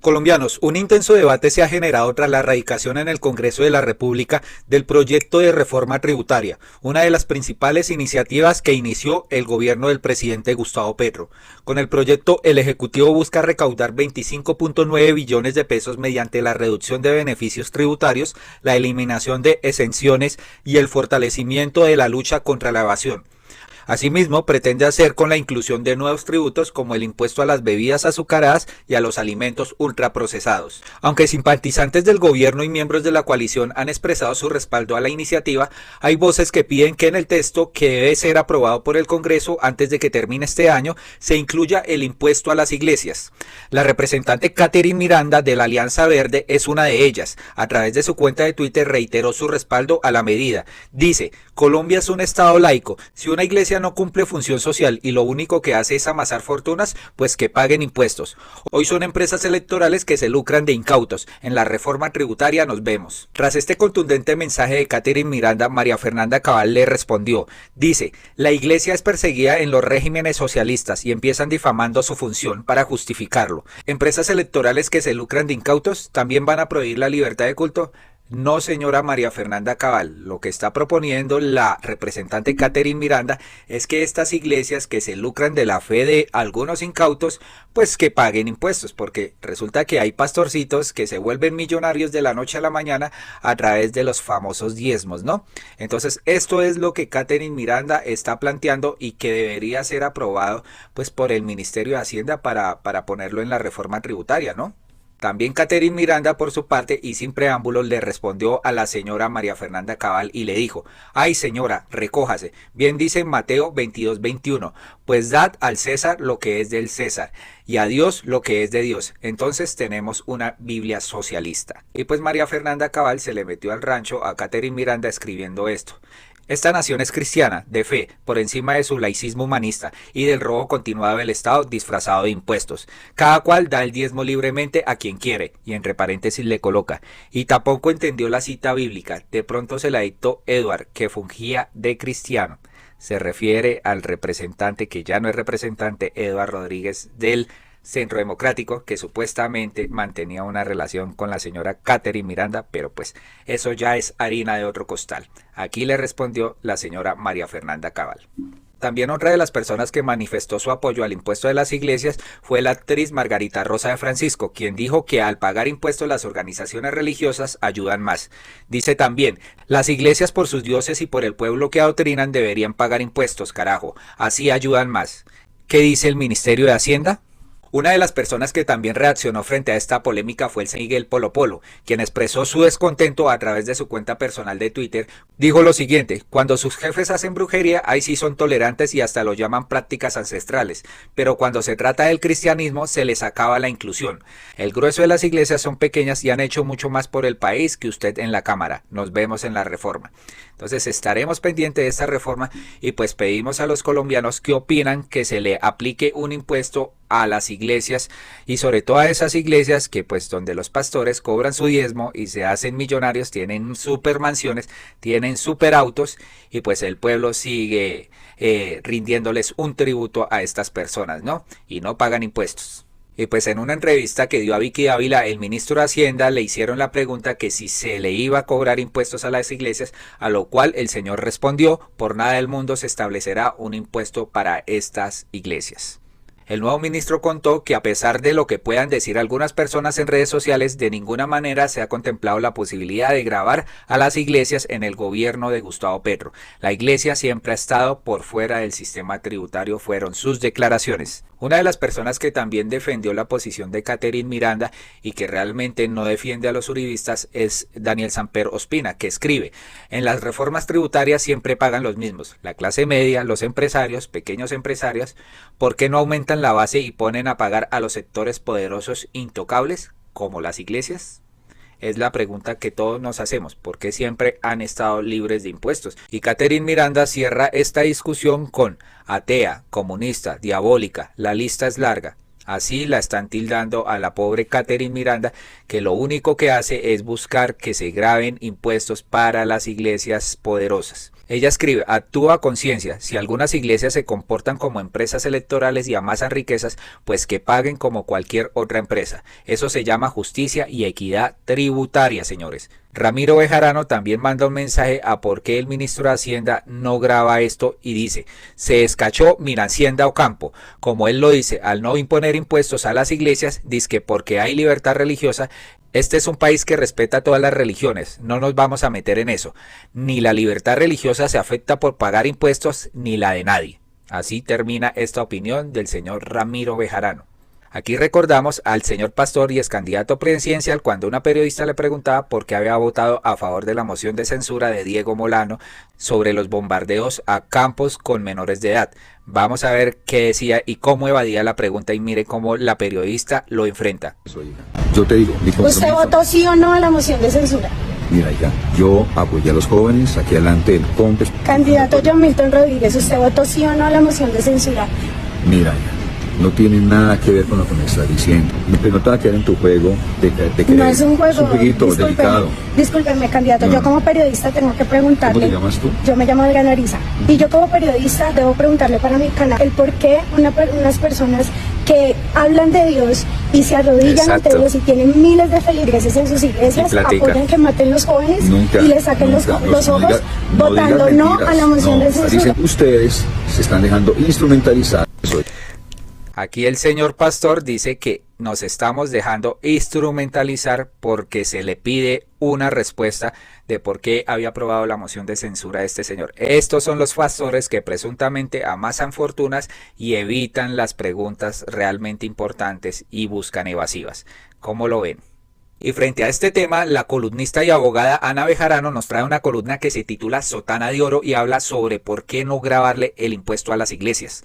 Colombianos, un intenso debate se ha generado tras la radicación en el Congreso de la República del proyecto de reforma tributaria, una de las principales iniciativas que inició el gobierno del presidente Gustavo Petro. Con el proyecto, el Ejecutivo busca recaudar 25.9 billones de pesos mediante la reducción de beneficios tributarios, la eliminación de exenciones y el fortalecimiento de la lucha contra la evasión. Asimismo, pretende hacer con la inclusión de nuevos tributos como el impuesto a las bebidas azucaradas y a los alimentos ultraprocesados. Aunque simpatizantes del gobierno y miembros de la coalición han expresado su respaldo a la iniciativa, hay voces que piden que en el texto, que debe ser aprobado por el Congreso antes de que termine este año, se incluya el impuesto a las iglesias. La representante Catherine Miranda de la Alianza Verde es una de ellas. A través de su cuenta de Twitter reiteró su respaldo a la medida. Dice: Colombia es un estado laico. Si una iglesia no cumple función social y lo único que hace es amasar fortunas, pues que paguen impuestos. Hoy son empresas electorales que se lucran de incautos. En la reforma tributaria nos vemos. Tras este contundente mensaje de Catherine Miranda, María Fernanda Cabal le respondió. Dice: la iglesia es perseguida en los regímenes socialistas y empiezan difamando su función para justificarlo. Empresas electorales que se lucran de incautos también van a prohibir la libertad de culto. No, señora María Fernanda Cabal, lo que está proponiendo la representante Catherine Miranda es que estas iglesias que se lucran de la fe de algunos incautos, pues que paguen impuestos, porque resulta que hay pastorcitos que se vuelven millonarios de la noche a la mañana a través de los famosos diezmos, ¿no? Entonces, esto es lo que Catherine Miranda está planteando y que debería ser aprobado pues por el Ministerio de Hacienda para ponerlo en la reforma tributaria, ¿no? También Catherine Miranda, por su parte, y sin preámbulos, le respondió a la señora María Fernanda Cabal y le dijo: ay, señora, recójase, bien dice Mateo 22:21, pues dad al César lo que es del César y a Dios lo que es de Dios. Entonces tenemos una Biblia socialista. Y pues María Fernanda Cabal se le metió al rancho a Catherine Miranda escribiendo esto: esta nación es cristiana, de fe, por encima de su laicismo humanista y del robo continuado del Estado disfrazado de impuestos. Cada cual da el diezmo libremente a quien quiere, y entre paréntesis le coloca, y tampoco entendió la cita bíblica, de pronto se la dictó Edward, que fungía de cristiano. Se refiere al representante, que ya no es representante, Edward Rodríguez del Centro Democrático, que supuestamente mantenía una relación con la señora Catherine Miranda, pero pues eso ya es harina de otro costal. Aquí le respondió la señora María Fernanda Cabal. También otra de las personas que manifestó su apoyo al impuesto de las iglesias fue la actriz Margarita Rosa de Francisco, quien dijo que al pagar impuestos las organizaciones religiosas ayudan más. Dice también: las iglesias por sus dioses y por el pueblo que adoctrinan deberían pagar impuestos, carajo, así ayudan más. ¿Qué dice el Ministerio de Hacienda? Una de las personas que también reaccionó frente a esta polémica fue el señor Miguel Polo Polo, quien expresó su descontento a través de su cuenta personal de Twitter. Dijo lo siguiente: cuando sus jefes hacen brujería, ahí sí son tolerantes y hasta lo llaman prácticas ancestrales, pero cuando se trata del cristianismo se les acaba la inclusión. El grueso de las iglesias son pequeñas y han hecho mucho más por el país que usted en la Cámara. Nos vemos en la reforma. Entonces estaremos pendientes de esta reforma y pues pedimos a los colombianos que opinan que se le aplique un impuesto a las iglesias y sobre todo a esas iglesias que pues donde los pastores cobran su diezmo y se hacen millonarios, tienen super mansiones, tienen super autos y pues el pueblo sigue rindiéndoles un tributo a estas personas, ¿no? Y no pagan impuestos. Y pues en una entrevista que dio a Vicky Dávila, el ministro de Hacienda le hicieron la pregunta que si se le iba a cobrar impuestos a las iglesias, a lo cual el señor respondió: por nada del mundo se establecerá un impuesto para estas iglesias. El nuevo ministro contó que a pesar de lo que puedan decir algunas personas en redes sociales, de ninguna manera se ha contemplado la posibilidad de gravar a las iglesias en el gobierno de Gustavo Petro. La iglesia siempre ha estado por fuera del sistema tributario, fueron sus declaraciones. Una de las personas que también defendió la posición de Catherine Miranda y que realmente no defiende a los uribistas es Daniel Samper Ospina, que escribe: en las reformas tributarias siempre pagan los mismos, la clase media, los empresarios, pequeños empresarios. ¿Por qué no aumentan la base y ponen a pagar a los sectores poderosos intocables como las iglesias? Es la pregunta que todos nos hacemos: ¿por qué siempre han estado libres de impuestos? Y Catherine Miranda cierra esta discusión con: atea, comunista, diabólica, la lista es larga. Así la están tildando a la pobre Catherine Miranda, que lo único que hace es buscar que se graben impuestos para las iglesias poderosas. Ella escribe, actúa a conciencia, si algunas iglesias se comportan como empresas electorales y amasan riquezas, pues que paguen como cualquier otra empresa. Eso se llama justicia y equidad tributaria, señores. Ramiro Bejarano también manda un mensaje a por qué el ministro de Hacienda no graba esto y dice, se escachó mira Hacienda Ocampo, como él lo dice, al no imponer impuestos a las iglesias, dice porque hay libertad religiosa. Este es un país que respeta todas las religiones, no nos vamos a meter en eso. Ni la libertad religiosa se afecta por pagar impuestos, ni la de nadie. Así termina esta opinión del señor Ramiro Bejarano. Aquí recordamos al señor pastor y ex candidato presidencial cuando una periodista le preguntaba por qué había votado a favor de la moción de censura de Diego Molano sobre los bombardeos a campos con menores de edad. Vamos a ver qué decía y cómo evadía la pregunta y mire cómo la periodista lo enfrenta. Yo te digo, ¿usted votó sí o no a la moción de censura? Mira, hija, yo apoyé a los jóvenes aquí adelante del COMPES. Candidato John Milton Rodríguez, ¿usted votó sí o no a la moción de censura? Mira, hija, no tiene nada que ver con lo que me estás diciendo. No te va a quedar en tu juego de que no es un juego. Es un jueguito delicado. Discúlpeme, candidato, yo como periodista tengo que preguntarle. ¿Cómo te llamas tú? Yo me llamo Adriana Ariza. Y yo como periodista debo preguntarle para mi canal el por qué unas personas que hablan de Dios y se arrodillan ante Dios y tienen miles de feligreses en sus iglesias, apoyan que maten los jóvenes y les saquen los ojos, votando no a la moción de censura. Ustedes se están dejando instrumentalizar. Aquí el señor pastor dice que nos estamos dejando instrumentalizar porque se le pide una respuesta de por qué había aprobado la moción de censura de este señor. Estos son los pastores que presuntamente amasan fortunas y evitan las preguntas realmente importantes y buscan evasivas. ¿Cómo lo ven? Y frente a este tema, la columnista y abogada Ana Bejarano nos trae una columna que se titula Sotana de Oro y habla sobre por qué no grabarle el impuesto a las iglesias.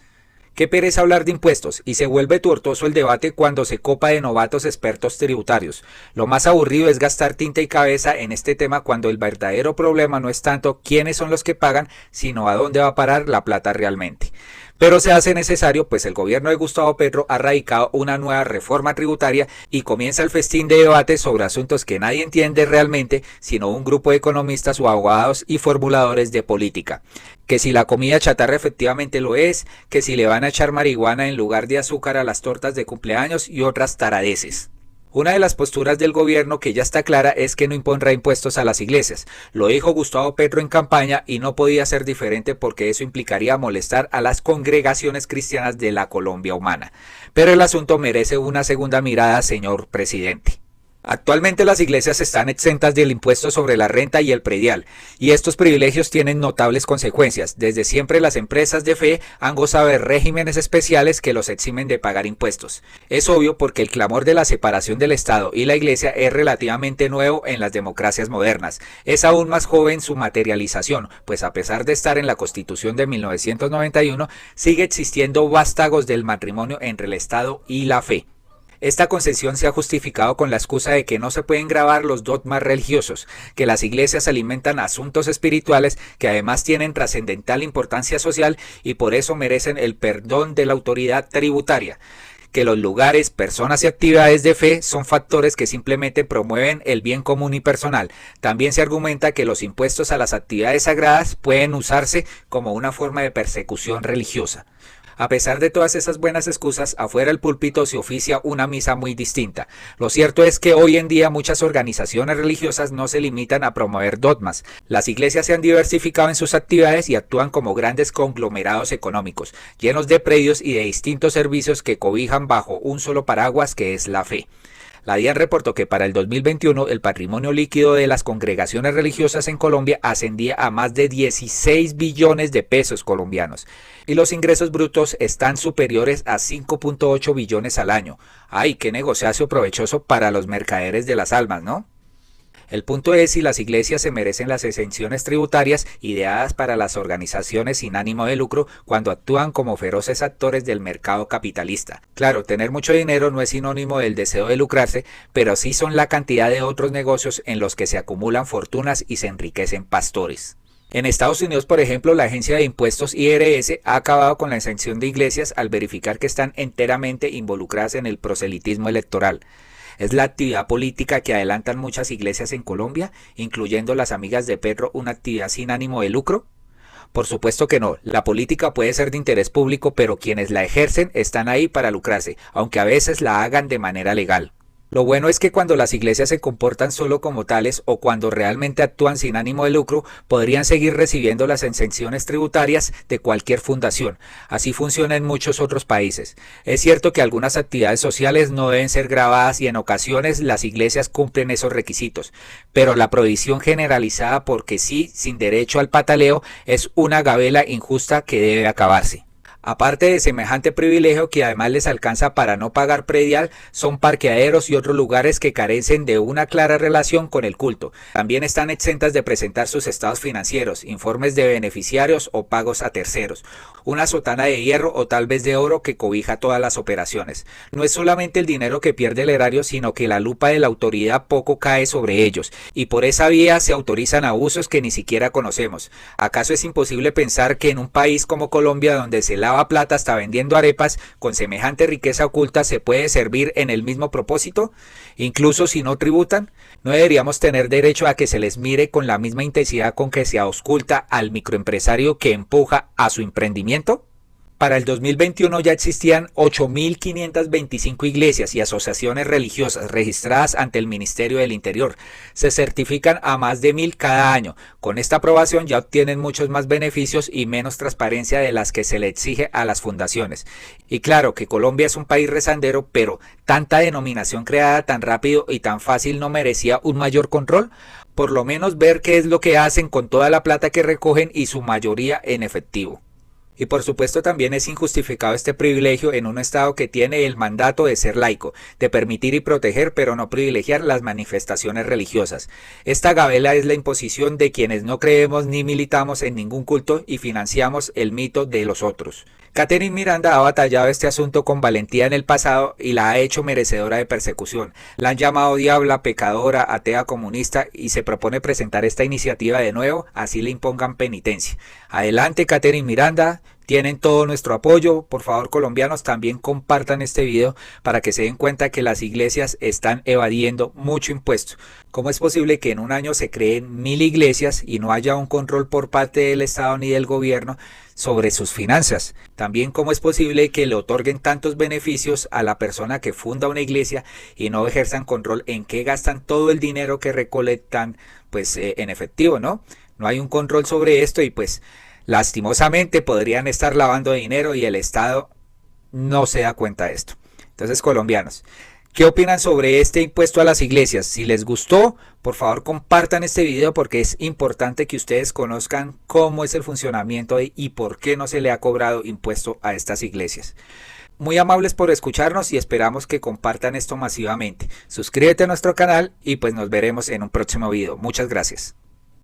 Qué pereza hablar de impuestos y se vuelve tortuoso el debate cuando se copa de novatos expertos tributarios. Lo más aburrido es gastar tinta y cabeza en este tema cuando el verdadero problema no es tanto quiénes son los que pagan, sino a dónde va a parar la plata realmente. Pero se hace necesario, pues el gobierno de Gustavo Petro ha radicado una nueva reforma tributaria y comienza el festín de debate sobre asuntos que nadie entiende realmente, sino un grupo de economistas o abogados y formuladores de política. Que si la comida chatarra efectivamente lo es, que si le van a echar marihuana en lugar de azúcar a las tortas de cumpleaños y otras taradeces. Una de las posturas del gobierno que ya está clara es que no impondrá impuestos a las iglesias. Lo dijo Gustavo Petro en campaña y no podía ser diferente porque eso implicaría molestar a las congregaciones cristianas de la Colombia humana. Pero el asunto merece una segunda mirada, señor presidente. Actualmente las iglesias están exentas del impuesto sobre la renta y el predial, y estos privilegios tienen notables consecuencias. Desde siempre las empresas de fe han gozado de regímenes especiales que los eximen de pagar impuestos. Es obvio porque el clamor de la separación del Estado y la iglesia es relativamente nuevo en las democracias modernas. Es aún más joven su materialización, pues a pesar de estar en la Constitución de 1991, sigue existiendo vástagos del matrimonio entre el Estado y la fe. Esta concesión se ha justificado con la excusa de que no se pueden gravar los dogmas religiosos, que las iglesias alimentan asuntos espirituales que además tienen trascendental importancia social y por eso merecen el perdón de la autoridad tributaria. Que los lugares, personas y actividades de fe son factores que simplemente promueven el bien común y personal. También se argumenta que los impuestos a las actividades sagradas pueden usarse como una forma de persecución religiosa. A pesar de todas esas buenas excusas, afuera del púlpito se oficia una misa muy distinta. Lo cierto es que hoy en día muchas organizaciones religiosas no se limitan a promover dogmas. Las iglesias se han diversificado en sus actividades y actúan como grandes conglomerados económicos, llenos de predios y de distintos servicios que cobijan bajo un solo paraguas que es la fe. La DIAN reportó que para el 2021 el patrimonio líquido de las congregaciones religiosas en Colombia ascendía a más de 16 billones de pesos colombianos y los ingresos brutos están superiores a 5.8 billones al año. ¡Ay, qué negociazo provechoso para los mercaderes de las almas!, ¿no? El punto es si las iglesias se merecen las exenciones tributarias ideadas para las organizaciones sin ánimo de lucro cuando actúan como feroces actores del mercado capitalista. Claro, tener mucho dinero no es sinónimo del deseo de lucrarse, pero sí son la cantidad de otros negocios en los que se acumulan fortunas y se enriquecen pastores. En Estados Unidos, por ejemplo, la agencia de impuestos IRS ha acabado con la exención de iglesias al verificar que están enteramente involucradas en el proselitismo electoral. ¿Es la actividad política que adelantan muchas iglesias en Colombia, incluyendo las Amigas de Petro, una actividad sin ánimo de lucro? Por supuesto que no, la política puede ser de interés público, pero quienes la ejercen están ahí para lucrarse, aunque a veces la hagan de manera legal. Lo bueno es que cuando las iglesias se comportan solo como tales o cuando realmente actúan sin ánimo de lucro, podrían seguir recibiendo las exenciones tributarias de cualquier fundación. Así funciona en muchos otros países. Es cierto que algunas actividades sociales no deben ser grabadas y en ocasiones las iglesias cumplen esos requisitos, pero la prohibición generalizada porque sí, sin derecho al pataleo, es una gabela injusta que debe acabarse. Aparte de semejante privilegio que además les alcanza para no pagar predial, son parqueaderos y otros lugares que carecen de una clara relación con el culto. También están exentas de presentar sus estados financieros, informes de beneficiarios o pagos a terceros. Una sotana de hierro o tal vez de oro que cobija todas las operaciones. No es solamente el dinero que pierde el erario, sino que la lupa de la autoridad poco cae sobre ellos, y por esa vía se autorizan abusos que ni siquiera conocemos. ¿Acaso es imposible pensar que en un país como Colombia, donde se lava plata hasta vendiendo arepas, con semejante riqueza oculta se puede servir en el mismo propósito? Incluso si no tributan, ¿no deberíamos tener derecho a que se les mire con la misma intensidad con que se ausculta al microempresario que empuja a su emprendimiento? Para el 2021 ya existían 8.525 iglesias y asociaciones religiosas registradas ante el Ministerio del Interior. Se certifican a más de 1.000 cada año. Con esta aprobación ya obtienen muchos más beneficios y menos transparencia de las que se le exige a las fundaciones. Y claro que Colombia es un país rezandero, pero ¿tanta denominación creada tan rápido y tan fácil no merecía un mayor control? Por lo menos ver qué es lo que hacen con toda la plata que recogen y su mayoría en efectivo. Y por supuesto también es injustificado este privilegio en un Estado que tiene el mandato de ser laico, de permitir y proteger pero no privilegiar las manifestaciones religiosas. Esta gabela es la imposición de quienes no creemos ni militamos en ningún culto y financiamos el mito de los otros. Catherine Miranda ha batallado este asunto con valentía en el pasado y la ha hecho merecedora de persecución. La han llamado diabla, pecadora, atea, comunista y se propone presentar esta iniciativa de nuevo, así le impongan penitencia. Adelante, Catherine Miranda. Tienen todo nuestro apoyo. Por favor, colombianos, también compartan este video para que se den cuenta que las iglesias están evadiendo mucho impuesto. ¿Cómo es posible que en un año se creen 1.000 iglesias y no haya un control por parte del Estado ni del gobierno sobre sus finanzas? También, ¿cómo es posible que le otorguen tantos beneficios a la persona que funda una iglesia y no ejerzan control en qué gastan todo el dinero que recolectan en efectivo, ¿no? No hay un control sobre esto y pues lastimosamente podrían estar lavando dinero y el Estado no se da cuenta de esto. Entonces, colombianos, ¿qué opinan sobre este impuesto a las iglesias? Si les gustó, por favor compartan este video porque es importante que ustedes conozcan cómo es el funcionamiento y por qué no se le ha cobrado impuesto a estas iglesias. Muy amables por escucharnos y esperamos que compartan esto masivamente. Suscríbete a nuestro canal y pues nos veremos en un próximo video. Muchas gracias.